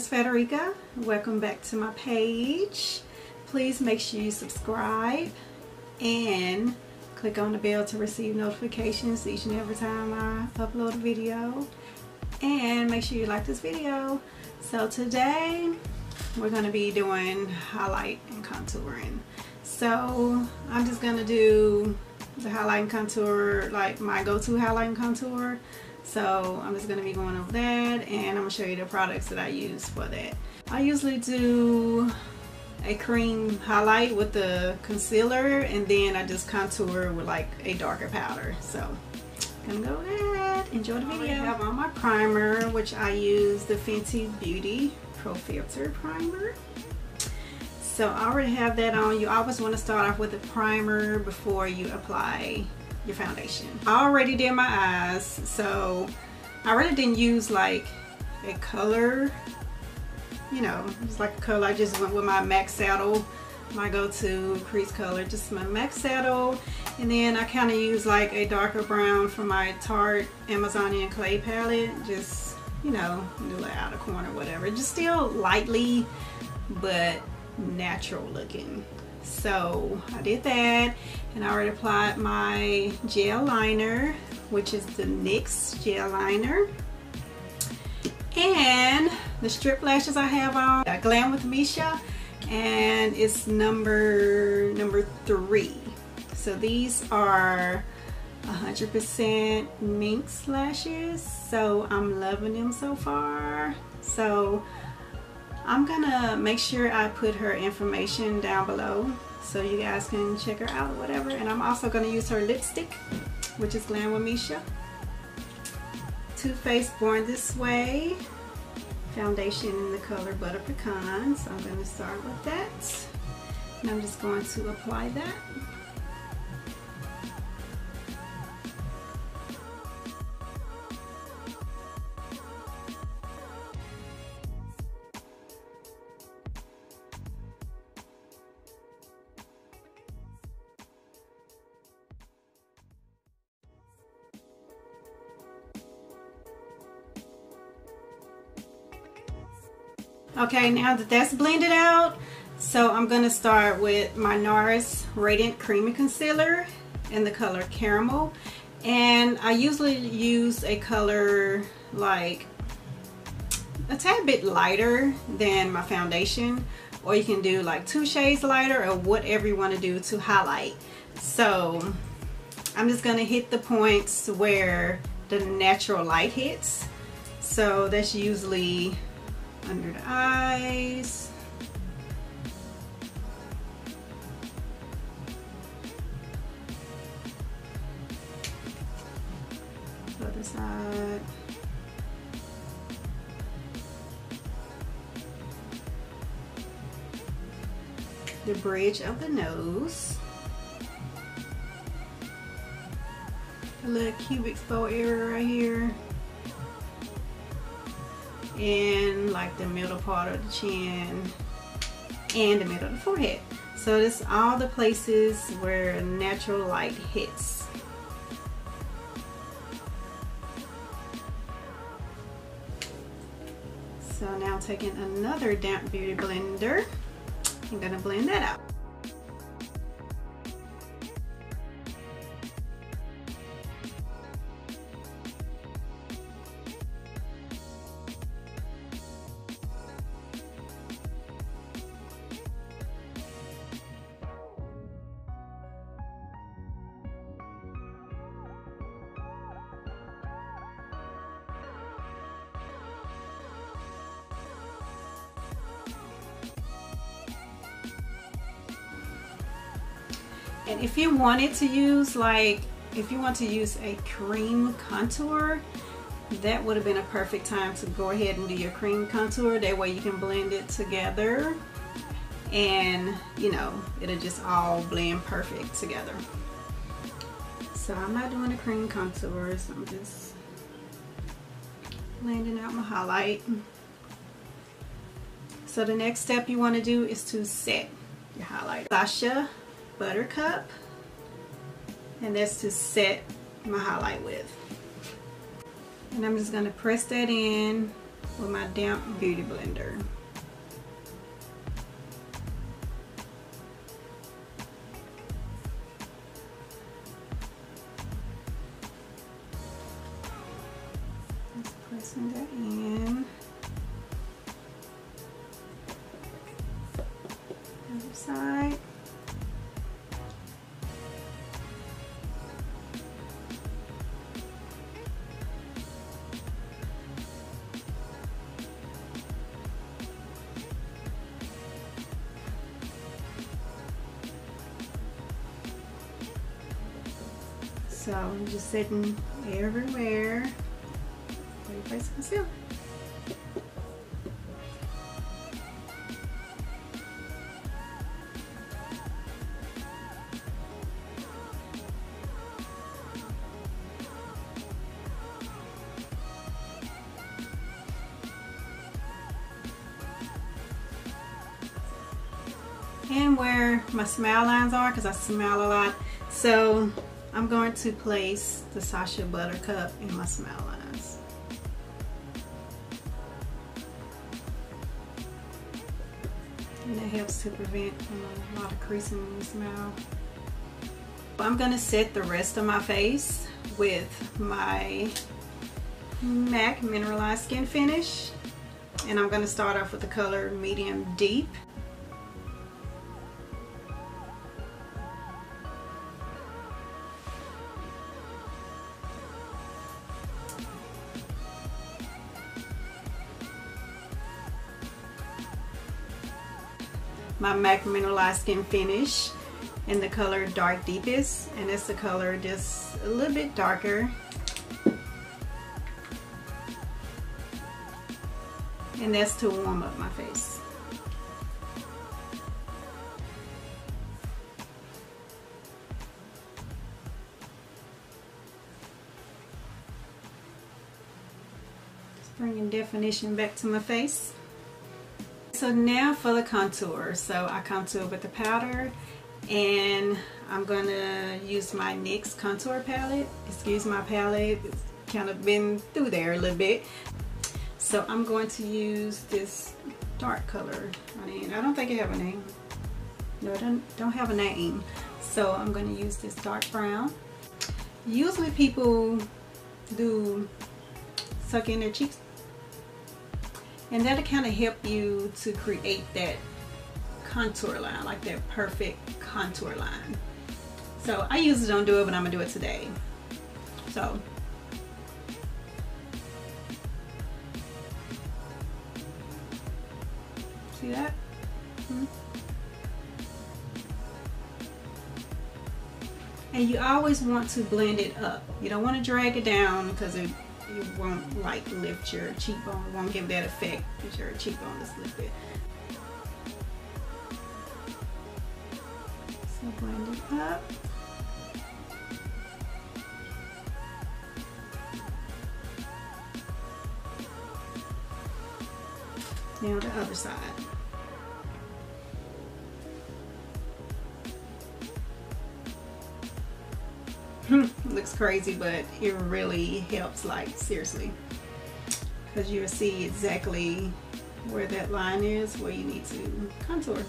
is Fedarica. Welcome back to my page. Please make sure you subscribe and click on the bell to receive notifications each and every time I upload a video. And make sure you like this video. So today we're going to be doing highlight and contouring. So I'm just going to do the highlight and contour, like my go-to highlight and contour. So I'm just going to be going over that, and I'm going to show you the products that I use for that. I usually do a cream highlight with the concealer, and then I just contour with like a darker powder. So I'm gonna go with that. Enjoy the video. I have on my primer, which I use the Fenty Beauty Pro Filter primer. So I already have that on. You always want to start off with a primer before you apply your foundation. I already did my eyes, so I really didn't use like a color, you know, it's like a color. I just went with my MAC Saddle, my go-to crease color, just my MAC Saddle, and then I kind of use like a darker brown from my Tarte Amazonian Clay palette, just, you know, do like outer corner, whatever, just still lightly but natural looking. So I did that, and I already applied my gel liner, which is the NYX gel liner, and the strip lashes I have on, Glam with Mesha, and it's number 3. So these are 100% Minx lashes, so I'm loving them so far. So I'm gonna make sure I put her information down below so you guys can check her out or whatever. And I'm also gonna use her lipstick, which is Glam with Mesha. Too Faced Born This Way foundation in the color Butter Pecan. So I'm gonna start with that, and I'm just going to apply that. Okay, now that that's blended out, so I'm going to start with my Nars Radiant Creamy Concealer in the color Caramel. And I usually use a color like a tad bit lighter than my foundation, or you can do like 2 shades lighter, or whatever you want to do to highlight. So I'm just going to hit the points where the natural light hits. So that's usually under the eyes, other side, the bridge of the nose, a little cubic bow area right here, and like the middle part of the chin and the middle of the forehead. So this all the places where natural light hits. So now taking another damp beauty blender, I'm gonna blend that out. And if you wanted to use if you want to use a cream contour, that would have been a perfect time to go ahead and do your cream contour. That way you can blend it together, and you know, it'll just all blend perfect together. So I'm not doing a cream contour, so I'm just blending out my highlight. So the next step you want to do is to set your highlight. Anastasia Buttercup, and that's to set my highlight with. And I'm just going to press that in with my damp beauty blender. Just pressing that in. Other side. So I'm just setting everywhere where you place concealer. And where my smile lines are, because I smile a lot. So I'm going to place the Sash Buttercup in my smile lines. And that helps to prevent a lot of creasing when you smile. I'm going to set the rest of my face with my MAC Mineralize Skin Finish. And I'm going to start off with the color Medium Deep. My MAC Mineralize Skin Finish in the color Dark Deepest, and it's the color just a little bit darker. And that's to warm up my face. Just bringing definition back to my face. So now for the contour. So I contour with the powder, and I'm going to use my NYX contour palette. Excuse my palette, it's kind of been through there a little bit. So I'm going to use this dark color. I don't think it have a name. No, it don't have a name. So I'm going to use this dark brown. Usually people do suck in their cheeks, and that'll kind of help you to create that contour line, like that perfect contour line. So I usually don't do it, but I'm gonna do it today. So see that? And you always want to blend it up. You don't want to drag it down, because it won't like lift your cheekbone. It won't give that effect because your cheekbone is lifted. So blend it up. Now the other side. Looks crazy, but it really helps, like seriously, because you'll see exactly where that line is, where you need to contour.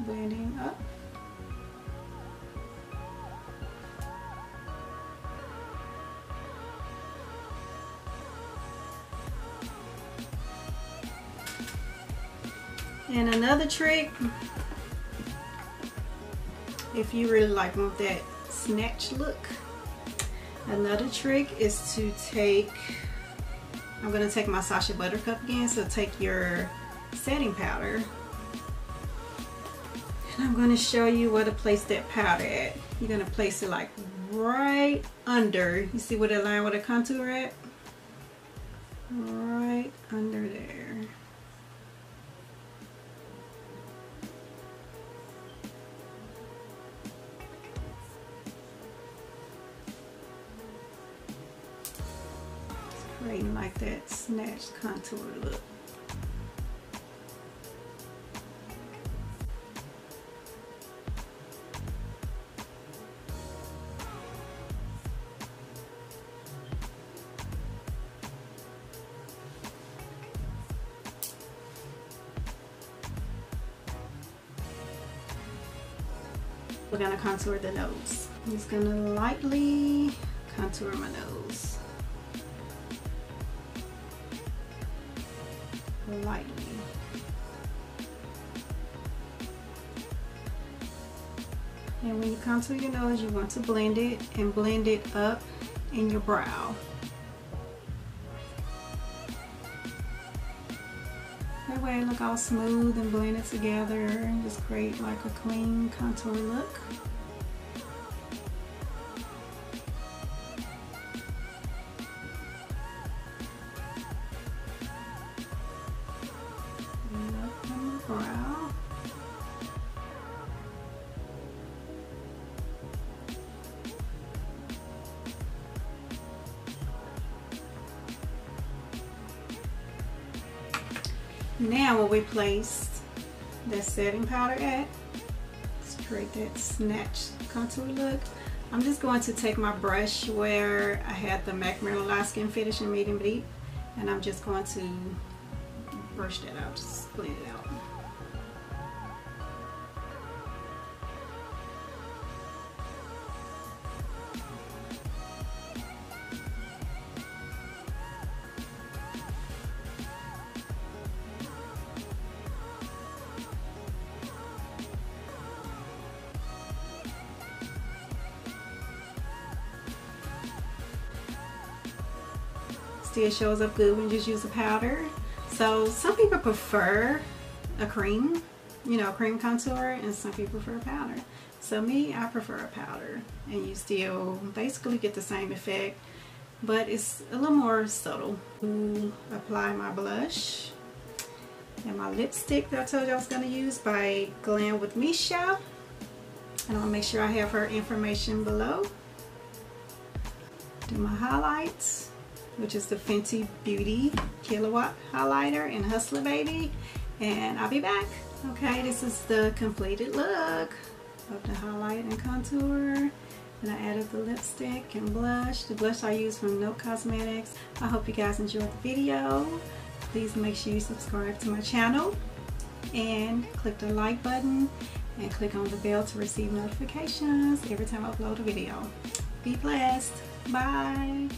Blending up. And another trick, if you really like want that snatch look, another trick is to take, I'm going to take my Sash Buttercup again, so take your setting powder, and I'm going to show you where to place that powder at. You're going to place it like right under, you see where the line with the contour at? Right under there. Creating like that snatched contour look. We're gonna contour the nose. I'm just gonna lightly contour my nose. Lightly. And when you contour your nose, you want to blend it and blend it up in your brow. That way it look all smooth and blended together and just create like a clean contour look. Now when we place that setting powder at, let's create that snatch contour look. I'm just going to take my brush where I had the MAC Mineralize Skin Finish in medium deep, and I'm just going to brush that out, just blend it out. Still shows up good when you just use a powder. So some people prefer a cream, you know, cream contour, and some people prefer powder. So me, I prefer a powder, and you still basically get the same effect, but it's a little more subtle. Apply my blush and my lipstick that I told you I was going to use by Glam with Mesha, and I'll make sure I have her information below. Do my highlights, which is the Fenty Beauty Kilowatt highlighter in Hustla, baby, and I'll be back. Okay, this is the completed look of the highlight and contour, and I added the lipstick and blush. The blush I use from Note Cosmetics. I hope you guys enjoyed the video. Please make sure you subscribe to my channel and click the like button and click on the bell to receive notifications every time I upload a video. Be blessed. Bye.